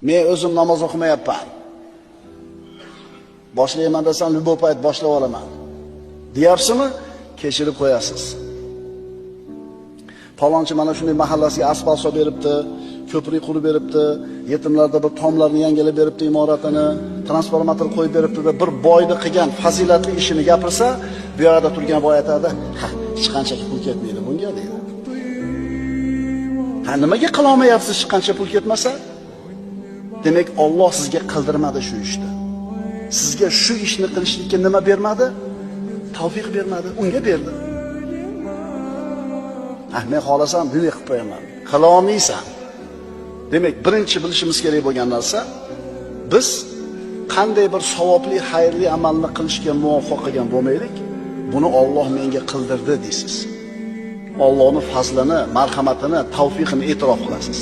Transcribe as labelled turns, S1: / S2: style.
S1: Men o'zim namoz o'qimayapman. Boshlayman desam, любой payt boshlab olaman. Deyapsizmi? Kechirib qo'yasiz. Palonchi mana shunday mahallasiga asfalt solib beribdi, ko'prik qurib beribdi, yetimlarda bir tomlarni yangilab beribdi, imoratini, transformator qo'yib beribdi deb bir boyni qilgan fazilatli ishini gapirsa, bu yerda turgan boy aytadi, "Ha, hech qancha pul ketmaydi bunga" deydi. Ha, nimaga qila olmayapsiz hech qancha pul ketmasa? Demak, Alloh sizga qildirmadi shu ishni. Sizga shu ishni qilishlikka nima bermadi? Tavfiq bermadi, unga berdi. Men xohlasam bunday qilib qo'yaman. Qila olmaysan. Demak, birinchi bilishimiz kerak bo'lgan narsa, biz qanday bir savobli, xayrli amalni qilishga muvaffaq qilgan bo'lmaylik, buni Alloh menga qildirdi deysiz. Allohning fazlini, marhamatini, tavfiqini e'tirof qilasiz.